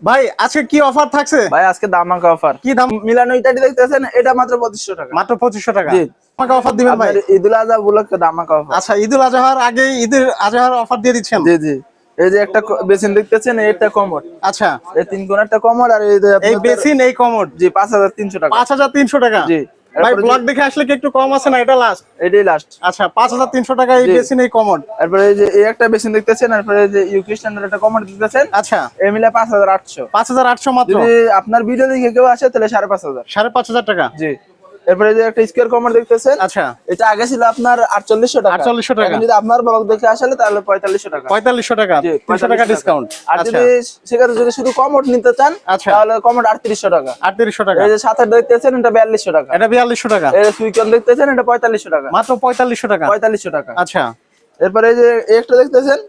ভাই আজকে কি অফার থাকছে? ভাই আজকে দামাকা অফার। কি দাম? মিলানো ইত্যাদি দেখতেছেন, এটা মাত্র 2500 টাকা। মাত্র 2500 টাকা। জি। আমাকে অফার দিবেন ভাই? আপনার ঈদুল আজহা উপলক্ষে দামাকা অফার। আচ্ছা, ঈদুল আজহার আগে ঈদের আজহার অফার দিয়ে দিচ্ছেন? জি জি। এই যে একটা বেসিন দেখতেছেন, এটা কমোড। আচ্ছা, এই তিন কোণ একটা কমোড, আর এই যে এই আপনাদের বেসিন এই কমোড জি 5300 টাকা। 5300 টাকা। জি। ভাই এরপরে ব্লগ দেখে আসলে কি একটু কম আছে না? এটা লাস্ট। এটাই লাস্ট। আচ্ছা, 5300 টাকা এই জি। বেসিন এই কমোড। তারপরে এই যে এই একটা বেসিন দেখতেছেন, তারপরে এই যে ইউকে স্ট্যান্ডার্ড একটা কমোড দেখতেছেন। আচ্ছা, এই মিলে 5800। 5800 মাত্র। যদি আপনার ভিডিও দেখে কেউ আসে তাহলে 5500। 5500 টাকা। জি। এরপরে যে একটা স্কয়ার কমোড দেখতেছেন, আচ্ছা, এটা আগে ছিল আপনার 4800 টাকা। 4800 টাকা। এখন যদি আপনার ব্লগ দেখে আসলে তাহলে 4500 টাকা। 4500 টাকা। জি, 300 টাকা ডিসকাউন্ট। আর আচ্ছা, যদি সেক্ষেত্রে যদি শুধু কমোড নিতে চান আচ্ছা। তাহলে কমোড 3800 টাকা। 3800 টাকা। এই যে সাথে দেখতেছেন, এটা 4200 টাকা। এটা 4200 টাকা। এই যে সুইকন দেখতেছেন, এটা 4500 টাকা। মাত্র 4500 টাকা। 4500 টাকা। আচ্ছা, এরপরে এই যে এই একটা দেখতেছেন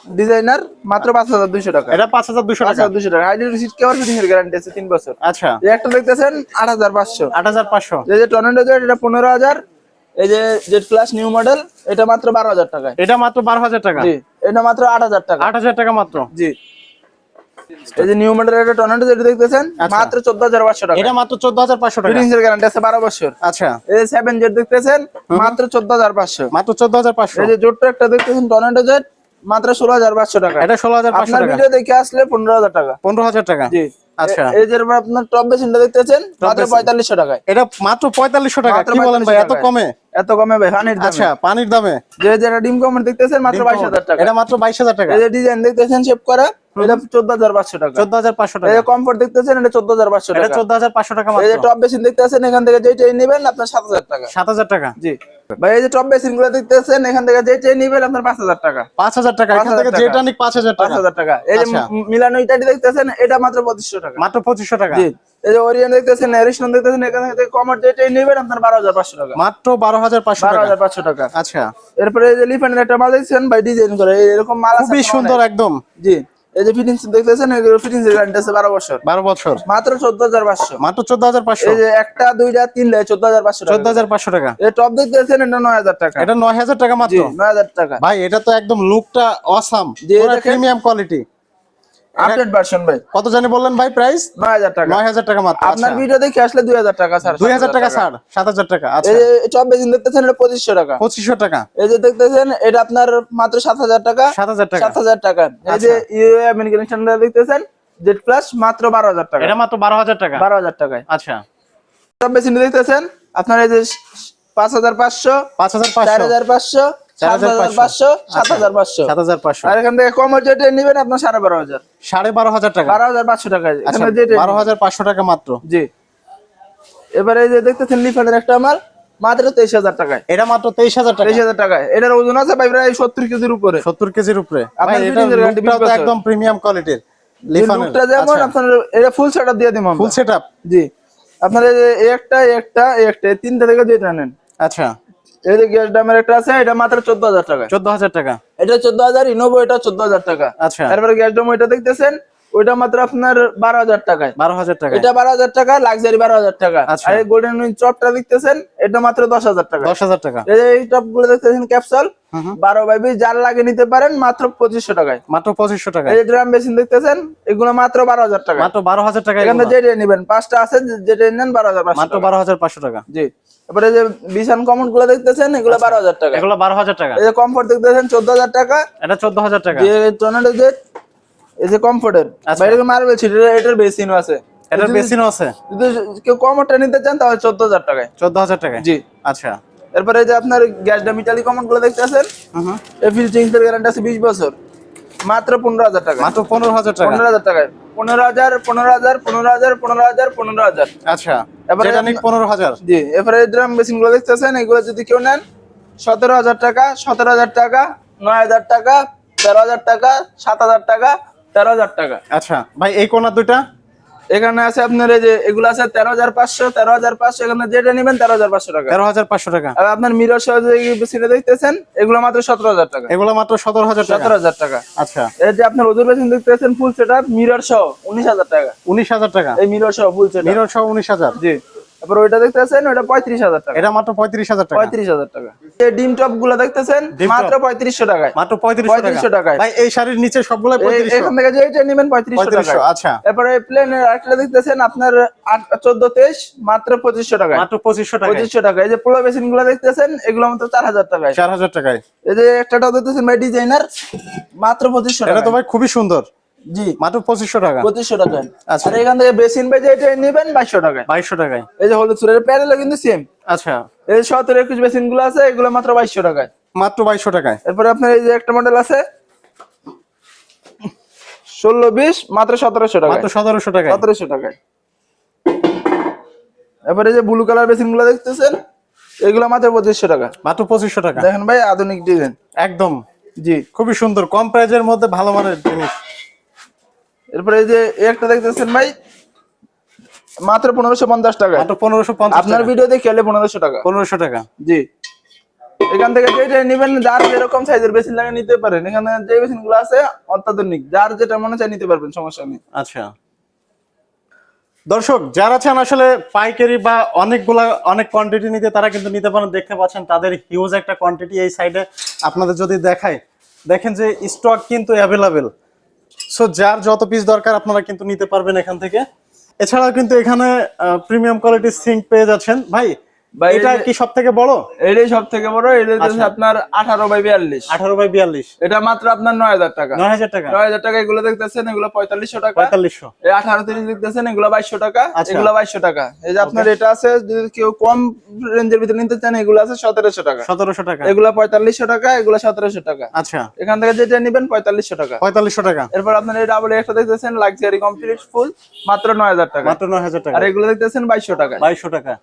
ডিজাইনার, মাত্র 5200 টাকা। এটা 5200 টাকা। 5200 টাকা। আইডি রিসিট কভার ফিটিং এর গ্যারান্টি আছে 3 বছর। আচ্ছা, এই একটা দেখতেছেন 8500। 8500। এই যে টর্নেডো জেট, এটা 15000। এই যে জেড প্লাস নিউ মডেল, এটা মাত্র 12000 টাকা। এটা মাত্র 12000 টাকা। জি। এটা মাত্র 8000 টাকা। 8000 টাকা মাত্র। জি। এই যে নিউ মডেল, এটা টর্নেডো জেট দেখতেছেন, আচ্ছা। মাত্র 14500 টাকা। এটা মাত্র 14500 টাকা। ফিটিং এর গ্যারান্টি আছে 12 বছর। আচ্ছা, এই যে 7 জেড দেখতেছেন, মাত্র 14500। মাত্র 14500। এই যে জোটটা একটা দেখতেছেন টর্নেডো জেট, মাত্র 16500 টাকা। এটা 16500 আপনার টাকা। ভিডিও দেখে আসলে 15000 টাকা। 15000 টাকা। জি। আচ্ছা, এই যে আপনার টপ বেসিনটা দেখতেছেন, মাত্র 4500 টাকায়। এটা মাত্র 4500 টাকা। মাত্র কি বলেন ভাই, 4500 এত টাকায়। কমে? এত কমে ভাই, পানির দামে। আচ্ছা, পানির দামে। যে যেটা ডিম কমেন্ট দেখতেছেন, মাত্র 22000 টাকা। এটা মাত্র 22000 টাকা। এই যে ডিজাইন দেখতেছেন শেপ করা, এটা 14500 টাকা। 14500 এই টাকা। যে কমফোর্ট দেখতেছেন, এটা 14500 এটা টাকা। 14500 টাকা এই যে মাত্র। টপ বেসিন দেখতেছেন, এখান থেকে যেটাই নেবেন আপনার 7000 টাকা। 7000 টাকা। জি ভাই। এই যে টপ বেসিন গুলো দেখতেছেন, এখান থেকে যেটাই নেবেন আপনার 5000 টাকা। 5000 টাকা। এখান থেকে 5000 যেটা নিক 5000 টাকা। 5000 টাকা। এই যে আচ্ছা। মিলানো ইটালি দেখতেছেন, এটা মাত্র 2500 টাকা। মাত্র 2500 টাকা। জি। এই যে ওরিয়ন দেখতেছেন, এরিশন দেখতেছেন, এখান থেকে কমার যেটাই নেবেন আপনার 12500 টাকা। মাত্র 12500 টাকা। 12500 টাকা। আচ্ছা, এরপরে এই যে লিফানের একটা মাল দেখছেন ভাই, ডিজাইন করে এরকম মাল আছে খুবই সুন্দর একদম। জি। এই যে ফিটিংস দেখতেছেন, এগুলো ফিটিংস এর গ্যারান্টি আছে 12 বছর। 12 বছর। মাত্র 14500। মাত্র 14500। এই যে একটা দুইটা তিনটা 14500 টাকা। 14500 টাকা। এই টপ দেখতেছেন, এটা 9000 টাকা। এটা 9000 টাকা মাত্র। জি, 9000 টাকা। ভাই এটা তো একদম লুকটা অসাম, জি, পুরো দেখেন। Premium quality. আপডেট ভার্সন ভাই। কত জানি বললেন ভাই প্রাইস? 9000 টাকা। 9000 টাকা মাত্র। আপনার আচ্ছা, ভিডিও দেখে আসলে 2000 টাকা স্যার। 2000 টাকা ছাড়, 7000 টাকা। আচ্ছা, এই যে টপ বেসিন দেখতেছেন, এটা 2500 টাকা। 2500 টাকা। এই যে দেখতেছেন, এটা আপনার মাত্র 7000 টাকা। 7000 টাকা। 7000 টাকা। এই যে ইউএ আমেরিকান স্ট্যান্ডার্ড দেখতেছেন, জেড প্লাস, মাত্র 12000 টাকা। এটা মাত্র 12000 টাকা। 12000 টাকায়। আচ্ছা, টপ বেসিন দেখতেছেন আপনার, এই যে 5500, 5500, 4500, 7500, 7500। 7500। আর এখান থেকে কম যেটা নেবেন আপনার 12500। 12500 টাকা। 12500 টাকা। আচ্ছা, এখানে যেটা 12500 টাকা মাত্র। জি। এবারে এই যে দেখতেছেন লিফানের একটা মাল, মাত্র 23000 টাকায়। এটা মাত্র 23000 টাকা। 23000 টাকায়। এটার ওজন আছে ভাই প্রায় 70 কেজির উপরে। 70 কেজির উপরে। ভাই আপনার এটা fitting এর guarantee লুকটাও 20 তো বছর। একদম প্রিমিয়াম কোয়ালিটির। এই লিফানের। লুকটা যেমন আচ্ছা, আপনার, এটা ফুল সেটআপ দিয়ে দিমু আমরা। Full setup. জি। আপনার এই যে একটা এই তিনটা থেকে যেটা নেন। আচ্ছা, এই যে গ্যাস ডামের একটা আছে, এটা মাত্র 14000 টাকা। 14000 টাকা। এটা 14000, ইনোভো এটা 14000 টাকা। আচ্ছা, তারপরে গ্যাস ডাম ওইটা দেখতেছেন, ওইটা মাত্র আপনার 12000 টাকায়। 12000 টাকা। এটা 12000 টাকা, লাক্সারি 12000 টাকা। আচ্ছা। আর এই গোল্ডেন উইন চপটা দেখতেছেন, এটা মাত্র 10000 টাকা। 10000 টাকা। এই যে এই টপ গুলো দেখতেছেন ক্যাপসুল, 12x20 যার লাগে নিতে পারেন মাত্র 2500 টাকায়। মাত্র 2500 টাকা। এই যে ড্রাম মেশিন দেখতেছেন, এগুলো মাত্র 12000 টাকা। মাত্র 12000 টাকা। এখানে যেটা নেবেন, পাঁচটা আছে, যেটা নেন 12500 মাত্র টাকা। 12500 টাকা। জি। তারপরে এই যে বিশান কমোড গুলো দেখতেছেন, এগুলো 12000 টাকা। এগুলো 12000 টাকা। এই যে কমফোর্ট দেখতেছেন 14000 টাকা। এটা 14000 টাকা। যে টর্নেডো জেট, এই যে কমফোর্টের আচ্ছা। বাইরে মার্বেল সিট, এটার বেসিনও আছে। এটার বেসিনও আছে। যদি কেউ কমোডটা নিতে চান তাহলে 14000 টাকায়। 14000 টাকা। জি। আচ্ছা। এরপরে এই যে আপনার গ্যাস ডাম ইটালি কমোড গুলো দেখতেছেন, এই ফিল্টারিং এর গ্যারান্টি আছে 20 বছর। মাত্র 15000 টাকা। মাত্র 15000 টাকা। 15000 টাকায়। 15000, 15000, 15000, 15000, 15000। আচ্ছা, এবারে যেটা নিক 15000। জি। এরপরে ড্রাম মেশিন গুলো দেখতেছেন, এগুলো যদি কেউ নেন 17000 টাকা, 17000 টাকা, 9000 টাকা, 13000 টাকা, 7000 টাকা, 13000 টাকা। আচ্ছা ভাই, এই কোণার দুইটা এখানে আছে আপনার, এই যে এগুলো আছে 13500, 13500, এখানে যেটা নেবেন 13500 টাকা। 13500 টাকা। আর আপনার মিরর সহ যে বেসিনে দেখতেছেন, এগুলো মাত্র 17000 টাকা। এগুলো মাত্র 17000 টাকা। 17000 টাকা। আচ্ছা, এই যে আপনার ওজন বেসিন দেখতেছেন ফুল সেটআপ মিরর সহ 19000 টাকা। 19000 টাকা। এই মিরর সহ ফুল সেটআপ। মিরর সহ 19000। জি। তারপর ওইটা দেখতেছেন ওইটা 35,000 টাকা। এটা মাত্র 35,000 টাকা। 35,000 টাকা। এই ডিম টপ গুলো দেখতেছেন মাত্র 3500 টাকায়। মাত্র 3500 টাকা। ভাই এই শাড়ির নিচে সবগুলো 3500। এখান থেকে যেটা নেবেন 3500 টাকা। আচ্ছা। তারপরে এই প্লেনের আরেকটা দেখতেছেন আপনার 14-23 মাত্র 2500 টাকা। মাত্র 2500 টাকা। 2500 টাকা। এই যে পোলো বেসিন গুলো দেখতেছেন এগুলো মাত্র 4000 টাকায়। 4000 টাকায়। এই যে একটাটা দেখতেছেন ভাই ডিজাইনার মাত্র 2500 টাকা। এটা তো ভাই খুবই সুন্দর। জি মাত্র 2500 টাকা। 2500 টাকা। আচ্ছা। আর এখান থেকে বেসিন ভাই যেটা নেবেন 2200 টাকায়। 2200 টাকায়। এই যে হলুদ সুরের প্যানেলও কিন্তু সেম। আচ্ছা। এই 17-21 বেসিন গুলো আছে এগুলো মাত্র 2200 টাকায়। মাত্র 2200 টাকায়। এরপর আপনার এই যে একটা মডেল আছে 16-20 মাত্র 1700 টাকা। মাত্র 1700 টাকায়। 1700 টাকায়। এরপর এই যে ব্লু কালার বেসিন গুলো দেখতেছেন এগুলো মাত্র 2500 টাকা। মাত্র 2500 টাকা। দেখেন ভাই আধুনিক ডিজাইন একদম। জি খুবই সুন্দর, কম প্রাইজের মধ্যে ভালো মানের জিনিস। এরপর এই যে একটা দেখতেছেন ভাই মাত্র 1550 টাকা। মাত্র 1550 আপনার ভিডিও দেখে এলে 1500 টাকা। 1500 টাকা। জি এখান থেকে যেটা নেবেন যার যেরকম সাইজের বেসিন লাগে নিতে পারেন। এখানে যে বেসিন গুলো আছে অত্যাধুনিক যার যেটা মনে চায় নিতে পারবেন, সমস্যা নেই। আচ্ছা দর্শক, যারা চান আসলে পাইকারি বা অনেক কোয়ান্টিটি নিতে তারা কিন্তু নিতে পারেন। দেখতে পাচ্ছেন তাদের হিউজ একটা কোয়ান্টিটি এই সাইডে আপনাদের যদি দেখায়, দেখেন যে স্টক কিন্তু অ্যাভেলেবেল। সো যার যত পিস দরকার আপনারা কিন্তু নিতে পারবেন এখান থেকে। এছাড়াও কিন্তু এখানে প্রিমিয়াম কোয়ালিটির সিঙ্ক পেয়ে যাচ্ছেন। ভাই এটা কি সব থেকে বড়? এটাই সব থেকে বড়। এটা হচ্ছে আপনার 18x42। 18x42। এটা মাত্র আপনার 9000 টাকা। 9000 টাকা। 9000 টাকা। এগুলো দেখতেছেন এগুলো 4500 টাকা। 4500। এই 18-30 দেখতেছেন এগুলো 2200 টাকা। আচ্ছা। এগুলো 2200 টাকা। এই যে আপনার এটা আছে যদি কেউ কম রেঞ্জের ভিতরে নিতে চান এগুলো আছে 1700 টাকা। 1700 টাকা। এগুলো 4500 টাকা। এগুলো 1700 টাকা। আচ্ছা। এখান থেকে যেটা নেবেন 4500 টাকা। 4500 টাকা। এরপর আপনার এই ডাবল একটা দেখতেছেন লাক্সারি কমপ্লিট ফুল মাত্র 9000 টাকা। মাত্র 9000 টাকা। আর এগুলো দেখতেছেন 2200 টাকা। 2200 টাকা।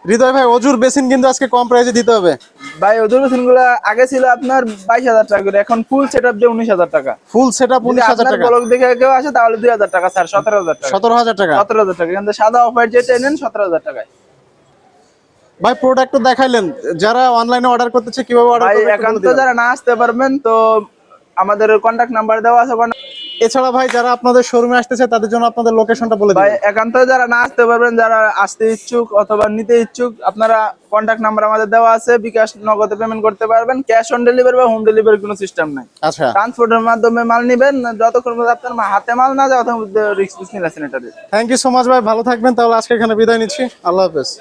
হৃদয় ভাই অজুর বেসিন কিন্তু আজকে কম প্রাইসে দিতে হবে। ভাই ওদের বেসিন গুলো আগে ছিল আপনার 22000 টাকা করে, এখন ফুল সেটআপ দিয়ে 19000 টাকা। ফুল সেটআপ 19000 টাকা। ব্লক দেখে কেউ আসে তাহলে 2000 টাকা স্যার, 17000 টাকা। 17000 টাকা। 17000 টাকা। এখান থেকে সাদা অফ হোয়াইট যেটা নেন 17000 টাকায়। ভাই প্রোডাক্ট দেখাইলেন, যারা অনলাইনে অর্ডার করতেছে কিভাবে অর্ডার ভাই করবে? একান্ত যারা না আসতে পারবেন তো আমাদের কন্টাক্ট নাম্বার দেওয়া আছে। এছাড়া ভাই যারা আপনাদের শোরুমে আসতেছে তাদের জন্য আপনাদের লোকেশনটা বলে দিন। ভাই একান্ত যারা না আসতে পারবেন, যারা আসতে ইচ্ছুক অথবা নিতে ইচ্ছুক, আপনারা কন্টাক্ট নাম্বার আমাদের দেওয়া আছে, বিকাশ নগদে পেমেন্ট করতে পারবেন। ক্যাশ অন ডেলিভারি বা হোম ডেলিভারি কোনো সিস্টেম নাই। আচ্ছা। ট্রান্সপোর্টের মাধ্যমে মাল নেবেন, যতক্ষণ পর্যন্ত আপনার হাতে মাল না যায় ততক্ষণ রিস্ক নিচ্ছেন এটা। থ্যাংক ইউ সো মাচ ভাই, ভালো থাকবেন। তাহলে আজকে এখানে বিদায় নিচ্ছি। আল্লাহ হাফেজ।